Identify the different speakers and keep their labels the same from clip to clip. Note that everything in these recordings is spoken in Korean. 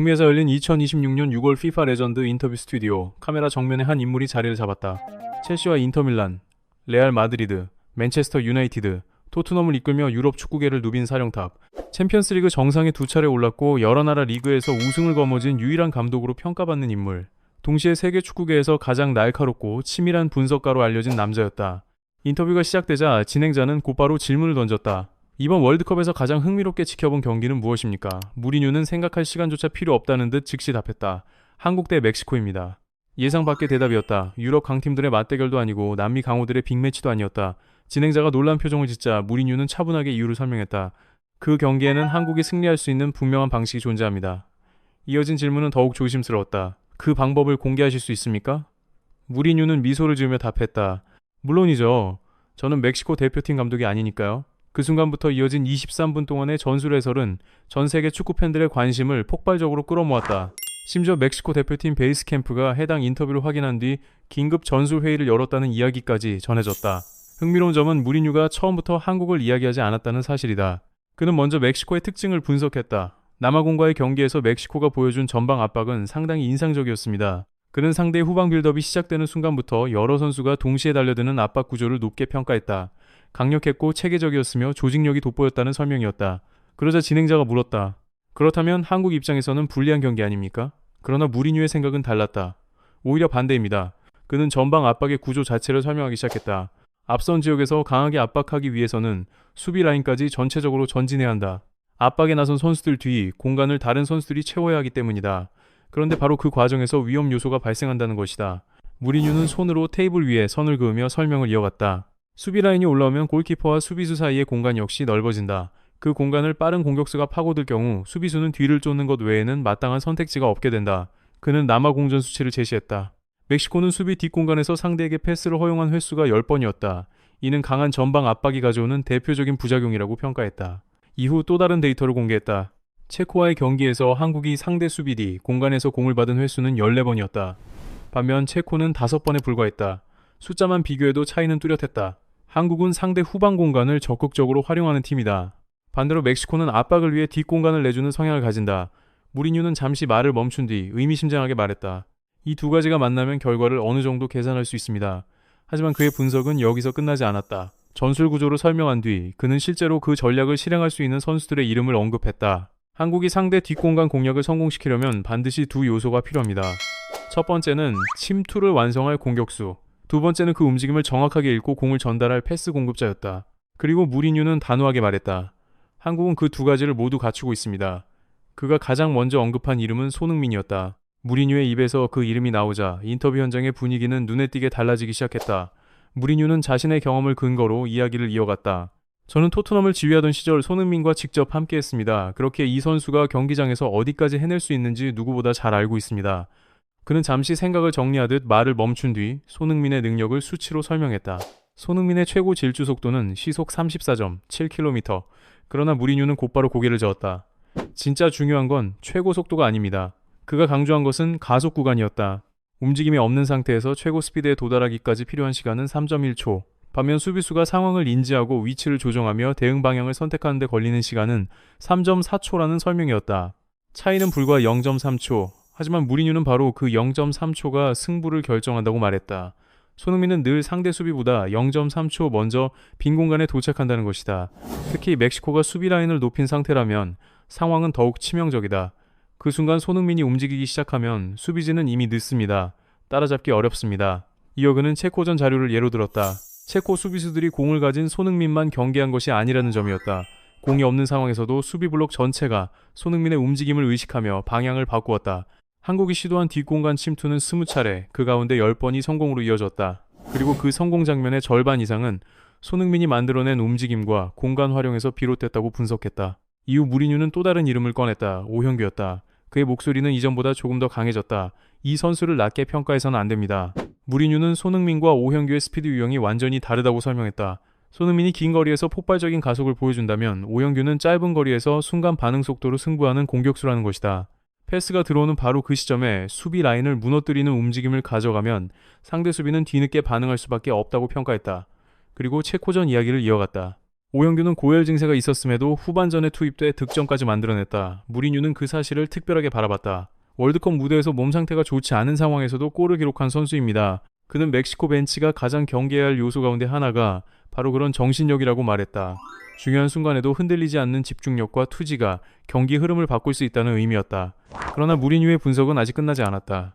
Speaker 1: 북미에서 열린 2026년 6월 FIFA 레전드 인터뷰 스튜디오. 카메라 정면에 한 인물이 자리를 잡았다. 첼시와 인터밀란, 레알 마드리드, 맨체스터 유나이티드, 토트넘을 이끌며 유럽 축구계를 누빈 사령탑. 챔피언스리그 정상에 두 차례 올랐고 여러 나라 리그에서 우승을 거머쥔 유일한 감독으로 평가받는 인물. 동시에 세계 축구계에서 가장 날카롭고 치밀한 분석가로 알려진 남자였다. 인터뷰가 시작되자 진행자는 곧바로 질문을 던졌다. 이번 월드컵에서 가장 흥미롭게 지켜본 경기는 무엇입니까? 무리뉴는 생각할 시간조차 필요 없다는 듯 즉시 답했다. 한국 대 멕시코입니다. 예상 밖의 대답이었다. 유럽 강팀들의 맞대결도 아니고 남미 강호들의 빅매치도 아니었다. 진행자가 놀란 표정을 짓자 무리뉴는 차분하게 이유를 설명했다. 그 경기에는 한국이 승리할 수 있는 분명한 방식이 존재합니다. 이어진 질문은 더욱 조심스러웠다. 그 방법을 공개하실 수 있습니까? 무리뉴는 미소를 지으며 답했다. 물론이죠. 저는 멕시코 대표팀 감독이 아니니까요. 그 순간부터 이어진 23분 동안의 전술 해설은 전 세계 축구 팬들의 관심을 폭발적으로 끌어모았다. 심지어 멕시코 대표팀 베이스 캠프가 해당 인터뷰를 확인한 뒤 긴급 전술 회의를 열었다는 이야기까지 전해졌다. 흥미로운 점은 무리뉴가 처음부터 한국을 이야기하지 않았다는 사실이다. 그는 먼저 멕시코의 특징을 분석했다. 남아공과의 경기에서 멕시코가 보여준 전방 압박은 상당히 인상적이었습니다. 그는 상대의 후방 빌드업이 시작되는 순간부터 여러 선수가 동시에 달려드는 압박 구조를 높게 평가했다. 강력했고 체계적이었으며 조직력이 돋보였다는 설명이었다. 그러자 진행자가 물었다. 그렇다면 한국 입장에서는 불리한 경기 아닙니까? 그러나 무리뉴의 생각은 달랐다. 오히려 반대입니다. 그는 전방 압박의 구조 자체를 설명하기 시작했다. 앞선 지역에서 강하게 압박하기 위해서는 수비 라인까지 전체적으로 전진해야 한다. 압박에 나선 선수들 뒤 공간을 다른 선수들이 채워야 하기 때문이다. 그런데 바로 그 과정에서 위험 요소가 발생한다는 것이다. 무리뉴는 손으로 테이블 위에 선을 그으며 설명을 이어갔다. 수비 라인이 올라오면 골키퍼와 수비수 사이의 공간 역시 넓어진다. 그 공간을 빠른 공격수가 파고들 경우 수비수는 뒤를 쫓는 것 외에는 마땅한 선택지가 없게 된다. 그는 남아 공전 수치를 제시했다. 멕시코는 수비 뒷공간에서 상대에게 패스를 허용한 횟수가 10번이었다. 이는 강한 전방 압박이 가져오는 대표적인 부작용이라고 평가했다. 이후 또 다른 데이터를 공개했다. 체코와의 경기에서 한국이 상대 수비 뒤 공간에서 공을 받은 횟수는 14번이었다. 반면 체코는 5번에 불과했다. 숫자만 비교해도 차이는 뚜렷했다. 한국은 상대 후방 공간을 적극적으로 활용하는 팀이다. 반대로 멕시코는 압박을 위해 뒷공간을 내주는 성향을 가진다. 무리뉴는 잠시 말을 멈춘 뒤 의미심장하게 말했다. 이 두 가지가 만나면 결과를 어느 정도 계산할 수 있습니다. 하지만 그의 분석은 여기서 끝나지 않았다. 전술 구조를 설명한 뒤 그는 실제로 그 전략을 실행할 수 있는 선수들의 이름을 언급했다. 한국이 상대 뒷공간 공략을 성공시키려면 반드시 두 요소가 필요합니다. 첫 번째는 침투를 완성할 공격수. 두 번째는 그 움직임을 정확하게 읽고 공을 전달할 패스 공급자였다. 그리고 무리뉴는 단호하게 말했다. 한국은 그 두 가지를 모두 갖추고 있습니다. 그가 가장 먼저 언급한 이름은 손흥민이었다. 무리뉴의 입에서 그 이름이 나오자 인터뷰 현장의 분위기는 눈에 띄게 달라지기 시작했다. 무리뉴는 자신의 경험을 근거로 이야기를 이어갔다. 저는 토트넘을 지휘하던 시절 손흥민과 직접 함께했습니다. 그렇게 이 선수가 경기장에서 어디까지 해낼 수 있는지 누구보다 잘 알고 있습니다. 그는 잠시 생각을 정리하듯 말을 멈춘 뒤 손흥민의 능력을 수치로 설명했다. 손흥민의 최고 질주 속도는 시속 34.7km. 그러나 무리뉴는 곧바로 고개를 저었다. 진짜 중요한 건 최고 속도가 아닙니다. 그가 강조한 것은 가속 구간이었다. 움직임이 없는 상태에서 최고 스피드에 도달하기까지 필요한 시간은 3.1초. 반면 수비수가 상황을 인지하고 위치를 조정하며 대응 방향을 선택하는 데 걸리는 시간은 3.4초라는 설명이었다. 차이는 불과 0.3초. 하지만 무리뉴는 바로 그 0.3초가 승부를 결정한다고 말했다. 손흥민은 늘 상대 수비보다 0.3초 먼저 빈 공간에 도착한다는 것이다. 특히 멕시코가 수비 라인을 높인 상태라면 상황은 더욱 치명적이다. 그 순간 손흥민이 움직이기 시작하면 수비진은 이미 늦습니다. 따라잡기 어렵습니다. 이어 그는 체코전 자료를 예로 들었다. 체코 수비수들이 공을 가진 손흥민만 경계한 것이 아니라는 점이었다. 공이 없는 상황에서도 수비 블록 전체가 손흥민의 움직임을 의식하며 방향을 바꾸었다. 한국이 시도한 뒷공간 침투는 20차례, 그 가운데 10번이 성공으로 이어졌다. 그리고 그 성공 장면의 절반 이상은 손흥민이 만들어낸 움직임과 공간 활용에서 비롯됐다고 분석했다. 이후 무리뉴는 또 다른 이름을 꺼냈다. 오형규였다. 그의 목소리는 이전보다 조금 더 강해졌다. 이 선수를 낮게 평가해서는 안 됩니다. 무리뉴는 손흥민과 오형규의 스피드 유형이 완전히 다르다고 설명했다. 손흥민이 긴 거리에서 폭발적인 가속을 보여준다면 오형규는 짧은 거리에서 순간 반응 속도로 승부하는 공격수라는 것이다. 패스가 들어오는 바로 그 시점에 수비 라인을 무너뜨리는 움직임을 가져가면 상대 수비는 뒤늦게 반응할 수밖에 없다고 평가했다. 그리고 체코전 이야기를 이어갔다. 오영규는 고열 증세가 있었음에도 후반전에 투입돼 득점까지 만들어냈다. 무리뉴는 그 사실을 특별하게 바라봤다. 월드컵 무대에서 몸 상태가 좋지 않은 상황에서도 골을 기록한 선수입니다. 그는 멕시코 벤치가 가장 경계해야 할 요소 가운데 하나가 바로 그런 정신력이라고 말했다. 중요한 순간에도 흔들리지 않는 집중력과 투지가 경기 흐름을 바꿀 수 있다는 의미였다. 그러나 무리뉴의 분석은 아직 끝나지 않았다.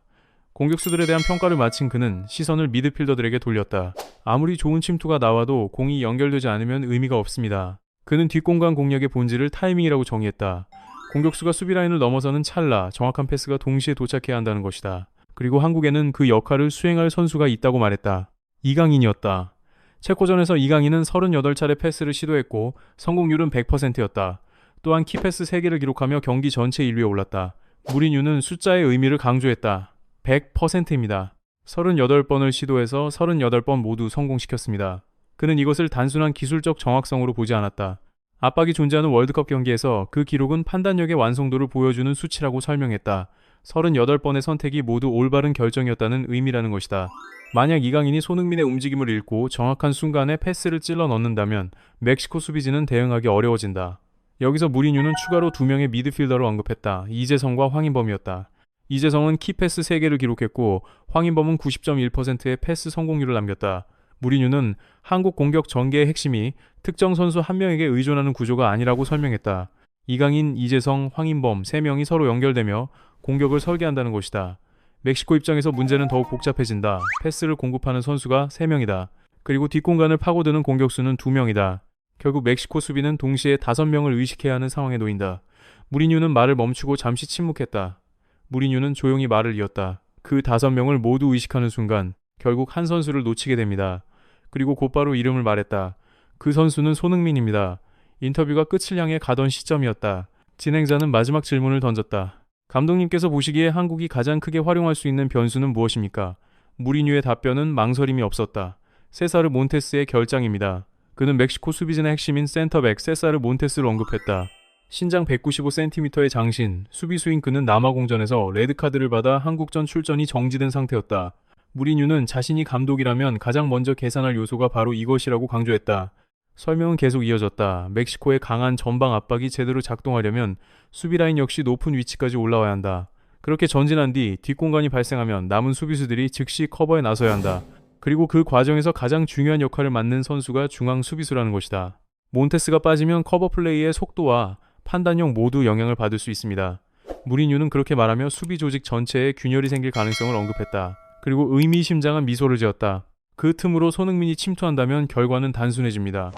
Speaker 1: 공격수들에 대한 평가를 마친 그는 시선을 미드필더들에게 돌렸다. 아무리 좋은 침투가 나와도 공이 연결되지 않으면 의미가 없습니다. 그는 뒷공간 공략의 본질을 타이밍이라고 정의했다. 공격수가 수비라인을 넘어서는 찰나 정확한 패스가 동시에 도착해야 한다는 것이다. 그리고 한국에는 그 역할을 수행할 선수가 있다고 말했다. 이강인이었다. 체코전에서 이강인은 38차례 패스를 시도했고 성공률은 100%였다. 또한 키패스 3개를 기록하며 경기 전체 1위에 올랐다. 무리뉴는 숫자의 의미를 강조했다. 100%입니다. 38번을 시도해서 38번 모두 성공시켰습니다. 그는 이것을 단순한 기술적 정확성으로 보지 않았다. 압박이 존재하는 월드컵 경기에서 그 기록은 판단력의 완성도를 보여주는 수치라고 설명했다. 38번의 선택이 모두 올바른 결정이었다는 의미라는 것이다. 만약 이강인이 손흥민의 움직임을 읽고 정확한 순간에 패스를 찔러 넣는다면 멕시코 수비진은 대응하기 어려워진다. 여기서 무리뉴는 추가로 2명의 미드필더를 언급했다. 이재성과 황인범이었다. 이재성은 키패스 3개를 기록했고 황인범은 90.1%의 패스 성공률을 남겼다. 무리뉴는 한국 공격 전개의 핵심이 특정 선수 한 명에게 의존하는 구조가 아니라고 설명했다. 이강인, 이재성, 황인범 3명이 서로 연결되며 공격을 설계한다는 것이다. 멕시코 입장에서 문제는 더욱 복잡해진다. 패스를 공급하는 선수가 3명이다. 그리고 뒷공간을 파고드는 공격수는 2명이다. 결국 멕시코 수비는 동시에 5명을 의식해야 하는 상황에 놓인다. 무리뉴는 말을 멈추고 잠시 침묵했다. 무리뉴는 조용히 말을 이었다. 그 5명을 모두 의식하는 순간 결국 한 선수를 놓치게 됩니다. 그리고 곧바로 이름을 말했다. 그 선수는 손흥민입니다. 인터뷰가 끝을 향해 가던 시점이었다. 진행자는 마지막 질문을 던졌다. 감독님께서 보시기에 한국이 가장 크게 활용할 수 있는 변수는 무엇입니까? 무리뉴의 답변은 망설임이 없었다. 세사르 몬테스의 결장입니다. 그는 멕시코 수비진의 핵심인 센터백 세사르 몬테스를 언급했다. 신장 195cm의 장신, 수비수인 그는 남아공전에서 레드카드를 받아 한국전 출전이 정지된 상태였다. 무리뉴는 자신이 감독이라면 가장 먼저 계산할 요소가 바로 이것이라고 강조했다. 설명은 계속 이어졌다. 멕시코의 강한 전방 압박이 제대로 작동하려면 수비라인 역시 높은 위치까지 올라와야 한다. 그렇게 전진한 뒤 뒷공간이 발생하면 남은 수비수들이 즉시 커버에 나서야 한다. 그리고 그 과정에서 가장 중요한 역할을 맡는 선수가 중앙 수비수라는 것이다. 몬테스가 빠지면 커버 플레이의 속도와 판단력 모두 영향을 받을 수 있습니다. 무리뉴는 그렇게 말하며 수비 조직 전체에 균열이 생길 가능성을 언급했다. 그리고 의미심장한 미소를 지었다. 그 틈으로 손흥민이 침투한다면 결과는 단순해집니다.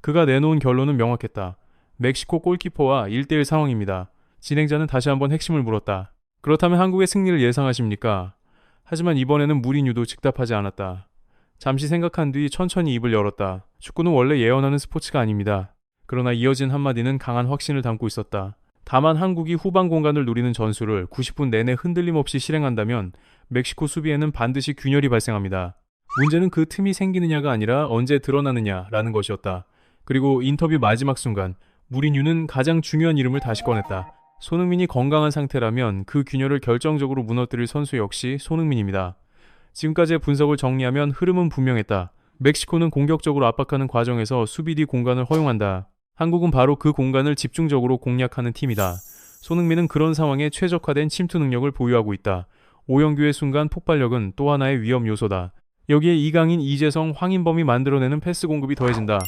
Speaker 1: 그가 내놓은 결론은 명확했다. 멕시코 골키퍼와 1대1 상황입니다. 진행자는 다시 한번 핵심을 물었다. 그렇다면 한국의 승리를 예상하십니까? 하지만 이번에는 무리뉴도 즉답하지 않았다. 잠시 생각한 뒤 천천히 입을 열었다. 축구는 원래 예언하는 스포츠가 아닙니다. 그러나 이어진 한마디는 강한 확신을 담고 있었다. 다만 한국이 후방 공간을 노리는 전술을 90분 내내 흔들림 없이 실행한다면 멕시코 수비에는 반드시 균열이 발생합니다. 문제는 그 틈이 생기느냐가 아니라 언제 드러나느냐라는 것이었다. 그리고 인터뷰 마지막 순간 무리뉴는 가장 중요한 이름을 다시 꺼냈다. 손흥민이 건강한 상태라면 그 균열을 결정적으로 무너뜨릴 선수 역시 손흥민입니다. 지금까지의 분석을 정리하면 흐름은 분명했다. 멕시코는 공격적으로 압박하는 과정에서 수비 뒤 공간을 허용한다. 한국은 바로 그 공간을 집중적으로 공략하는 팀이다. 손흥민은 그런 상황에 최적화된 침투 능력을 보유하고 있다. 오영규의 순간 폭발력은 또 하나의 위험 요소다. 여기에 이강인, 이재성, 황인범이 만들어내는 패스 공급이 더해진다.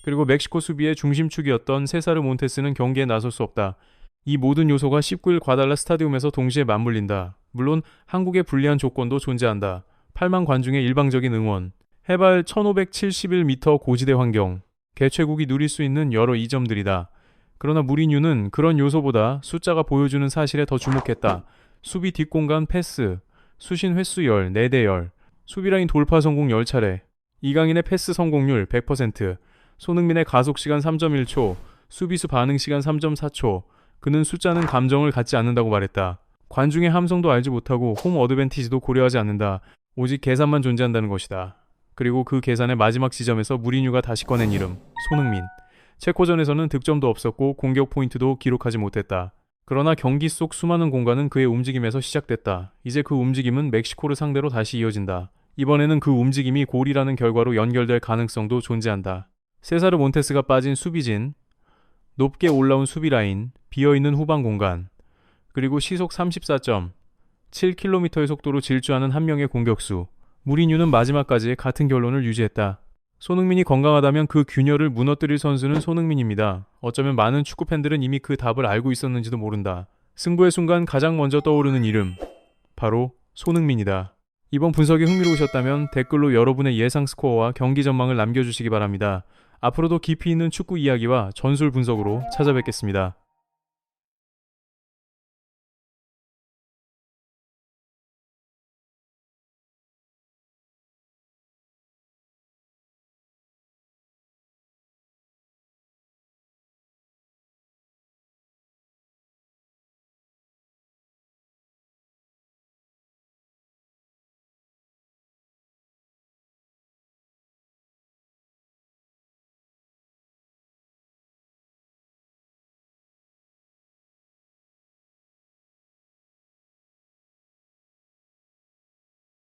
Speaker 1: 그리고 멕시코 수비의 중심축이었던 세사르 몬테스는 경기에 나설 수 없다. 이 모든 요소가 19일 과달라 스타디움에서 동시에 맞물린다. 물론 한국의 불리한 조건도 존재한다. 8만 관중의 일방적인 응원, 해발 1571m 고지대 환경, 개최국이 누릴 수 있는 여러 이점들이다. 그러나 무리뉴는 그런 요소보다 숫자가 보여주는 사실에 더 주목했다. 수비 뒷공간 패스, 수신 횟수 14대 10, 수비라인 돌파 성공 10차례, 이강인의 패스 성공률 100%, 손흥민의 가속시간 3.1초, 수비수 반응시간 3.4초, 그는 숫자는 감정을 갖지 않는다고 말했다. 관중의 함성도 알지 못하고 홈 어드밴티지도 고려하지 않는다. 오직 계산만 존재한다는 것이다. 그리고 그 계산의 마지막 지점에서 무리뉴가 다시 꺼낸 이름, 손흥민. 체코전에서는 득점도 없었고 공격 포인트도 기록하지 못했다. 그러나 경기 속 수많은 공간은 그의 움직임에서 시작됐다. 이제 그 움직임은 멕시코를 상대로 다시 이어진다. 이번에는 그 움직임이 골이라는 결과로 연결될 가능성도 존재한다. 세사르 몬테스가 빠진 수비진, 높게 올라온 수비 라인, 비어있는 후방 공간, 그리고 시속 34.7km의 속도로 질주하는 한 명의 공격수. 무리뉴는 마지막까지 같은 결론을 유지했다. 손흥민이 건강하다면 그 균열을 무너뜨릴 선수는 손흥민입니다. 어쩌면 많은 축구 팬들은 이미 그 답을 알고 있었는지도 모른다. 승부의 순간 가장 먼저 떠오르는 이름, 바로 손흥민이다. 이번 분석이 흥미로우셨다면 댓글로 여러분의 예상 스코어와 경기 전망을 남겨주시기 바랍니다. 앞으로도 깊이 있는 축구 이야기와 전술 분석으로 찾아뵙겠습니다.